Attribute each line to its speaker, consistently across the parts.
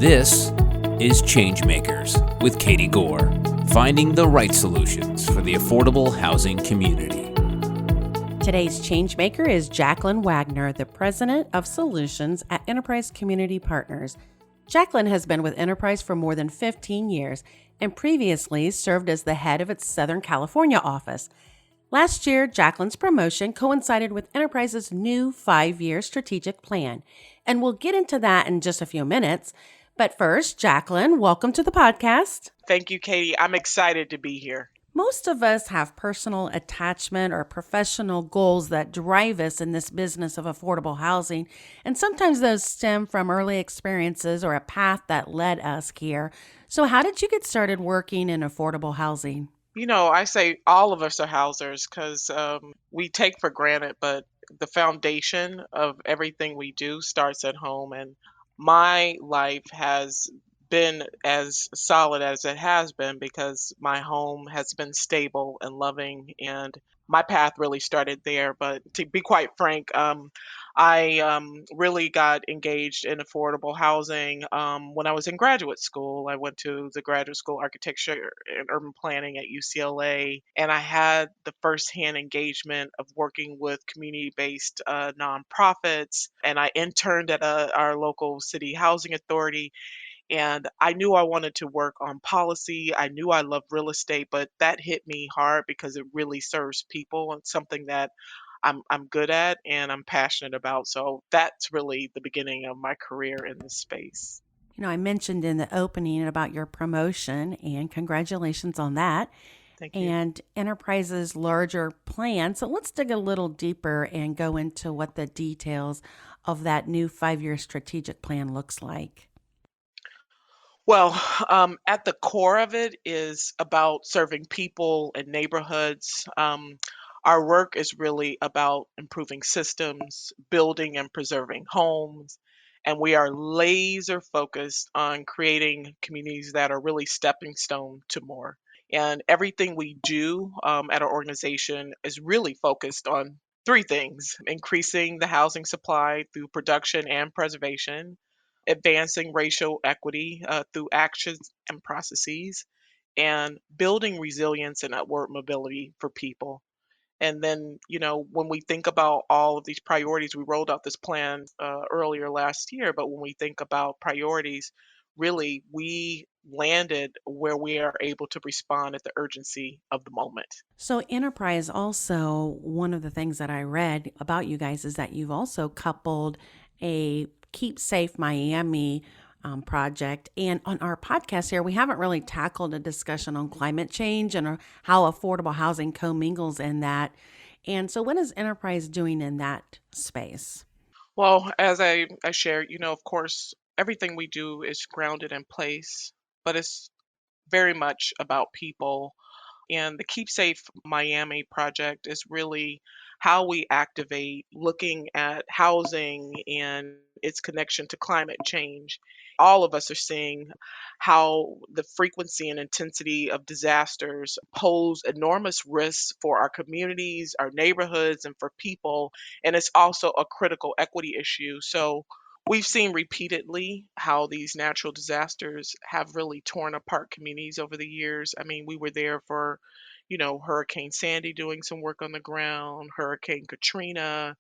Speaker 1: This is ChangeMakers with Katie Gore, finding the right solutions for the affordable housing community.
Speaker 2: Today's ChangeMaker is Jacqueline Waggoner, the President of Solutions at Enterprise Community Partners. Jacqueline has been with Enterprise for more than 15 years and previously served as the head of its Southern California office. Last year, Jacqueline's promotion coincided with Enterprise's new 5-year strategic plan, and we'll get into that in just a few minutes. But first, Jacqueline, welcome to the podcast.
Speaker 3: Thank you, Katie. I'm excited to be here.
Speaker 2: Most of us have personal attachment or professional goals that drive us in this business of affordable housing, and sometimes those stem from early experiences or a path that led us here. So how did you get started working in affordable housing?
Speaker 3: You know, I say all of us are housers because we take for granted, but the foundation of everything we do starts at home. And my life has been as solid as it has been because my home has been stable and loving, and my path really started there. But to be quite frank, I really got engaged in affordable housing when I was in graduate school. I went to the graduate school architecture and urban planning at UCLA, and I had the firsthand engagement of working with community-based nonprofits, and I interned at our local city housing authority. And I knew I wanted to work on policy. I knew I loved real estate, but that hit me hard because it really serves people and something that I'm good at and I'm passionate about. So that's really the beginning of my career in this space.
Speaker 2: You know, I mentioned in the opening about your promotion, and congratulations on that.
Speaker 3: Thank you.
Speaker 2: And Enterprise's larger plan. So let's dig a little deeper and go into what the details of that new 5-year strategic plan looks like.
Speaker 3: Well, at the core of it is about serving people and neighborhoods. Our work is really about improving systems, building and preserving homes, and we are laser focused on creating communities that are really stepping stone to more. And everything we do at our organization is really focused on three things: increasing the housing supply through production and preservation, advancing racial equity through actions and processes, and building resilience and upward mobility for people. And then, you know, when we think about all of these priorities, we rolled out this plan earlier last year, but when we think about priorities, really, we landed where we are able to respond at the urgency of the moment.
Speaker 2: So Enterprise also, one of the things that I read about you guys is that you've also coupled a Keep Safe Miami project. And on our podcast here, we haven't really tackled a discussion on climate change and how affordable housing commingles in that. And so what is Enterprise doing in that space?
Speaker 3: Well, as I shared, you know, of course, everything we do is grounded in place, but it's very much about people. And the Keep Safe Miami project is really how we activate looking at housing and its connection to climate change. All of us are seeing how the frequency and intensity of disasters pose enormous risks for our communities, our neighborhoods, and for people. And it's also a critical equity issue. So we've seen repeatedly how these natural disasters have really torn apart communities over the years. I mean, we were there for, you know, Hurricane Sandy doing some work on the ground, Hurricane Katrina,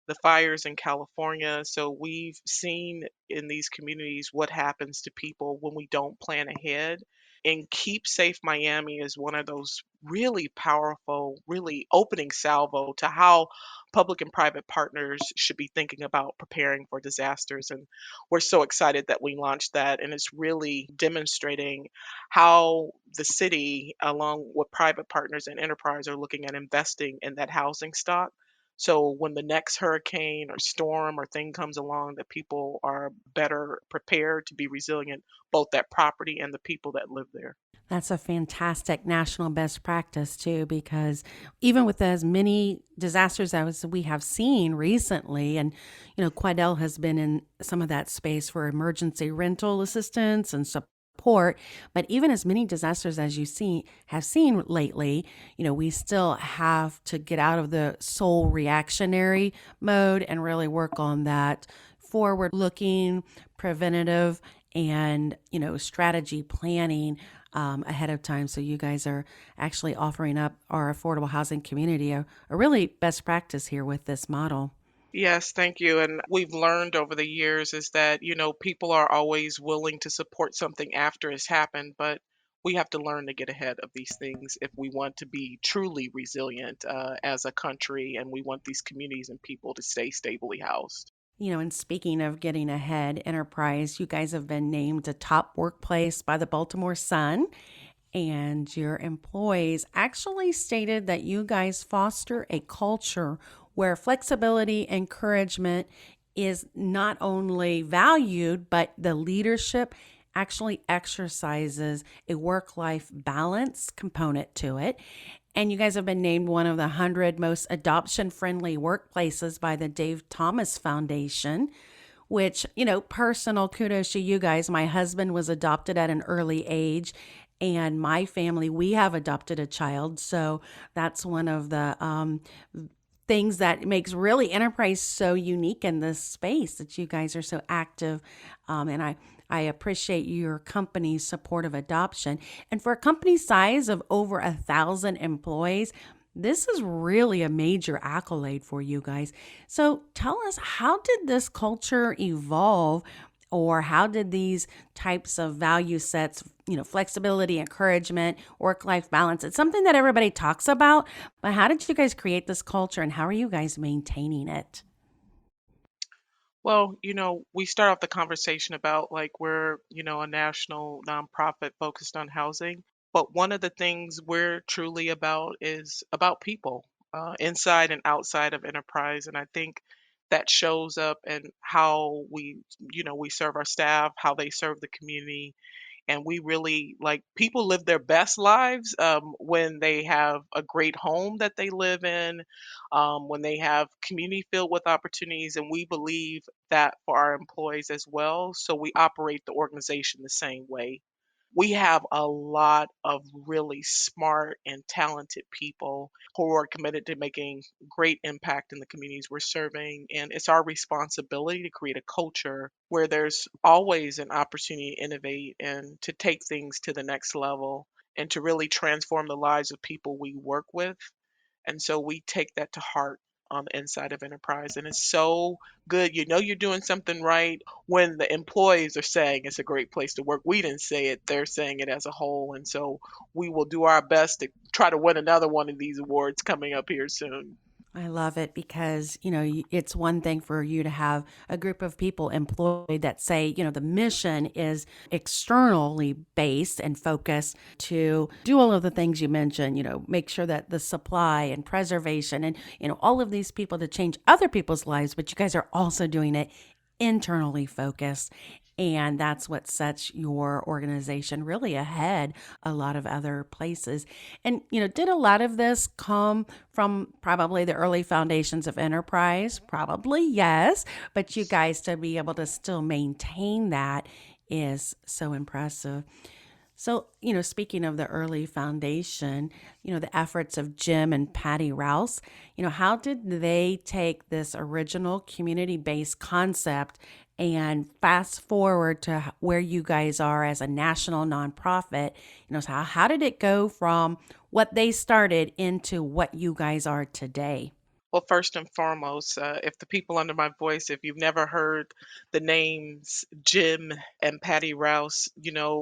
Speaker 3: the fires in California. So we've seen in these communities what happens to people when we don't plan ahead. And Keep Safe Miami is one of those really powerful, really opening salvo to how public and private partners should be thinking about preparing for disasters. And we're so excited that we launched that. And it's really demonstrating how the city, along with private partners and enterprise, are looking at investing in that housing stock. So when the next hurricane or storm or thing comes along, that people are better prepared to be resilient, both that property and the people that live there.
Speaker 2: That's a fantastic national best practice too, because even with as many disasters as we have seen recently, and you know, Quidel has been in some of that space for emergency rental assistance and support, but even as many disasters as have seen lately, you know, we still have to get out of the sole reactionary mode and really work on that forward-looking, preventative, and strategy planning ahead of time. So you guys are actually offering up our affordable housing community a really best practice here with this model.
Speaker 3: Yes, thank you. And we've learned over the years is that, people are always willing to support something after it's happened, but we have to learn to get ahead of these things if we want to be truly resilient as a country, and we want these communities and people to stay stably housed.
Speaker 2: And speaking of getting ahead, Enterprise, you guys have been named a top workplace by the Baltimore Sun, and your employees actually stated that you guys foster a culture where flexibility, encouragement is not only valued, but the leadership actually exercises a work life balance component to it. And you guys have been named one of the 100 most adoption friendly workplaces by the Dave Thomas Foundation, which, personal kudos to you guys. My husband was adopted at an early age, and my family, we have adopted a child. So that's one of the things that makes really Enterprise so unique in this space, that you guys are so active. And I appreciate your company's support of adoption. And for a company size of over 1,000 employees, this is really a major accolade for you guys. So tell us, how did this culture evolve, or how did these types of value sets, flexibility, encouragement, work life balance? It's something that everybody talks about, but how did you guys create this culture, and how are you guys maintaining it?
Speaker 3: Well, we start off the conversation about like we're, a national nonprofit focused on housing. But one of the things we're truly about is about people, inside and outside of enterprise. And I think that shows up in how we serve our staff, how they serve the community, and we really like people live their best lives when they have a great home that they live in, when they have community filled with opportunities, and we believe that for our employees as well. So we operate the organization the same way. We have a lot of really smart and talented people who are committed to making great impact in the communities we're serving. And it's our responsibility to create a culture where there's always an opportunity to innovate and to take things to the next level and to really transform the lives of people we work with. And so we take that to heart on the inside of enterprise. And it's so good. You know you're doing something right when the employees are saying it's a great place to work. We didn't say it, they're saying it as a whole. And so we will do our best to try to win another one of these awards coming up here soon.
Speaker 2: I love it because, it's one thing for you to have a group of people employed that say, the mission is externally based and focused to do all of the things you mentioned, make sure that the supply and preservation and, all of these people to change other people's lives, but you guys are also doing it internally focused. And that's what sets your organization really ahead a lot of other places. And, did a lot of this come from probably the early foundations of enterprise? Probably, yes. But you guys to be able to still maintain that is so impressive. So, speaking of the early foundation, the efforts of Jim and Patty Rouse, how did they take this original community based concept and fast forward to where you guys are as a national nonprofit? So how did it go from what they started into what you guys are today?
Speaker 3: Well, first and foremost, if the people under my voice, if you've never heard the names Jim and Patty Rouse,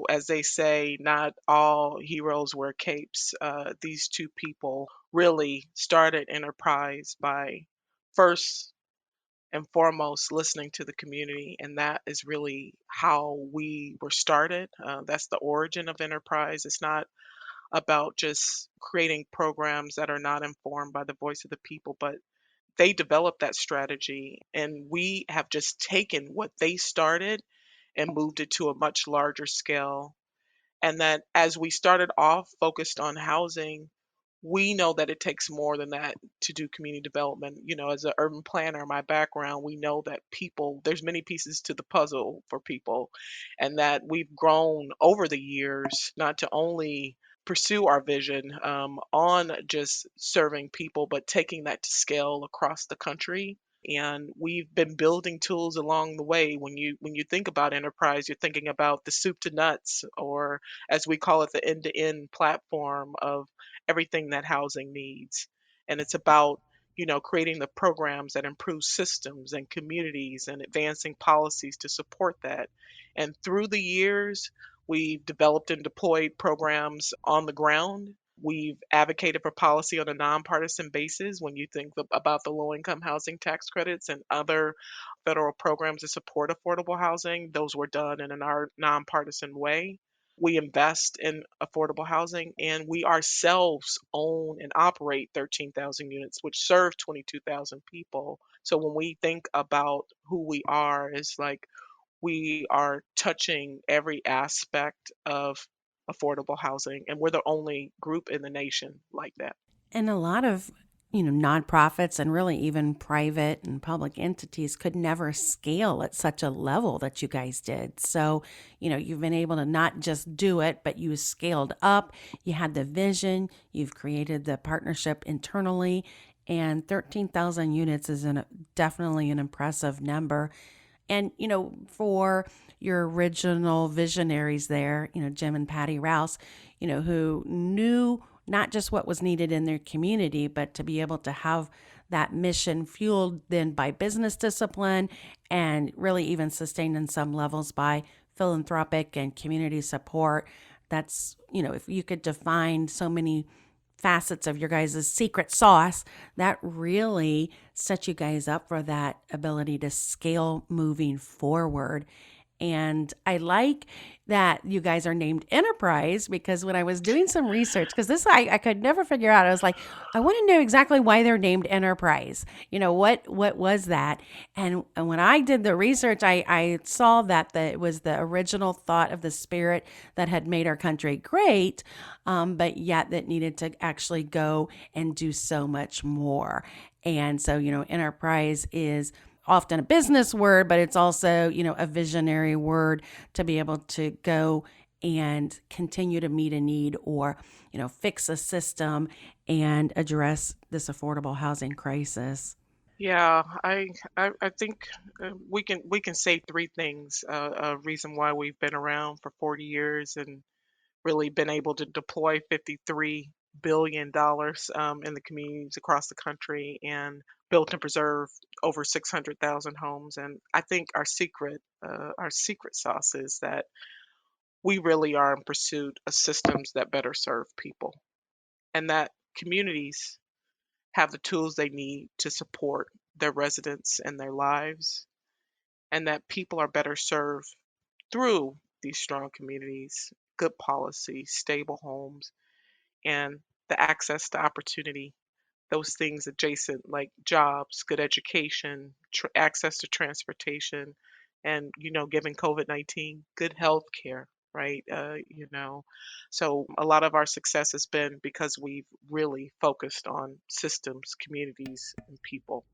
Speaker 3: as they say, not all heroes wear capes. These two people really started Enterprise by first and foremost listening to the community, and that is really how we were started. That's the origin of Enterprise. It's not about just creating programs that are not informed by the voice of the people, but they developed that strategy, and we have just taken what they started and moved it to a much larger scale. And that as we started off focused on housing, we know that it takes more than that to do community development. As an urban planner, my background, we know that people, there's many pieces to the puzzle for people, and that we've grown over the years not to only pursue our vision on just serving people, but taking that to scale across the country. And we've been building tools along the way. When you think about enterprise, you're thinking about the soup to nuts, or as we call it, the end-to-end platform of everything that housing needs. And it's about, creating the programs that improve systems and communities and advancing policies to support that. And through the years, we've developed and deployed programs on the ground. We've advocated for policy on a nonpartisan basis. When you think about the low income housing tax credits and other federal programs to support affordable housing, those were done in a nonpartisan way. We invest in affordable housing, and we ourselves own and operate 13,000 units, which serve 22,000 people. So when we think about who we are, it's like we are touching every aspect of affordable housing, and we're the only group in the nation like that.
Speaker 2: And a lot of, nonprofits and really even private and public entities could never scale at such a level that you guys did. So, you've been able to not just do it, but you scaled up. You had the vision, you've created the partnership internally, and 13,000 units is definitely an impressive number. And, for your original visionaries there, Jim and Patty Rouse, who knew not just what was needed in their community, but to be able to have that mission fueled then by business discipline and really even sustained in some levels by philanthropic and community support. That's, if you could define so many facets of your guys' secret sauce, that really set you guys up for that ability to scale moving forward. And I like that you guys are named Enterprise, because when I was doing some research, because this I could never figure out, I was like, I want to know exactly why they're named Enterprise. What was that? And when I did the research, I saw that it was the original thought of the spirit that had made our country great, but yet that needed to actually go and do so much more. And so, Enterprise is often a business word, but it's also, a visionary word to be able to go and continue to meet a need or, fix a system and address this affordable housing crisis.
Speaker 3: Yeah, I think we can say three things. A reason why we've been around for 40 years and really been able to deploy $53 billion in the communities across the country and built and preserved over 600,000 homes. And I think our secret sauce is that we really are in pursuit of systems that better serve people, and that communities have the tools they need to support their residents and their lives, and that people are better served through these strong communities, good policy, stable homes, and the access to opportunity, those things adjacent like jobs, good education, access to transportation, and given COVID-19, good health care, right? So a lot of our success has been because we've really focused on systems, communities, and people.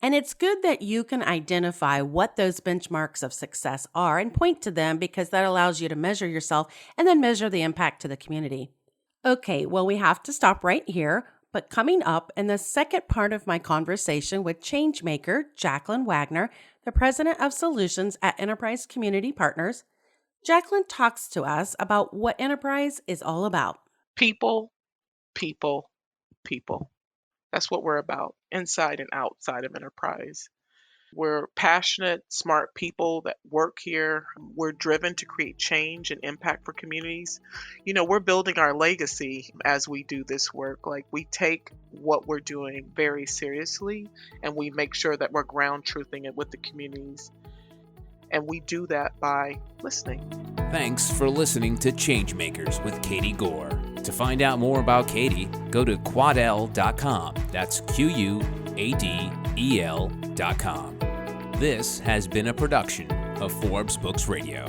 Speaker 2: And it's good that you can identify what those benchmarks of success are and point to them, because that allows you to measure yourself and then measure the impact to the community. Okay, well, we have to stop right here. But coming up in the second part of my conversation with ChangeMaker, Jacqueline Waggoner, the president of solutions at Enterprise Community Partners, Jacqueline talks to us about what Enterprise is all about.
Speaker 3: People, people, people. That's what we're about, inside and outside of enterprise. We're passionate, smart people that work here. We're driven to create change and impact for communities. We're building our legacy as we do this work. Like, we take what we're doing very seriously, and we make sure that we're ground truthing it with the communities. And we do that by listening.
Speaker 1: Thanks for listening to Changemakers with Katie Gore. To find out more about Katie, go to quadel.com. That's QUADEL.com. This has been a production of Forbes Books Radio.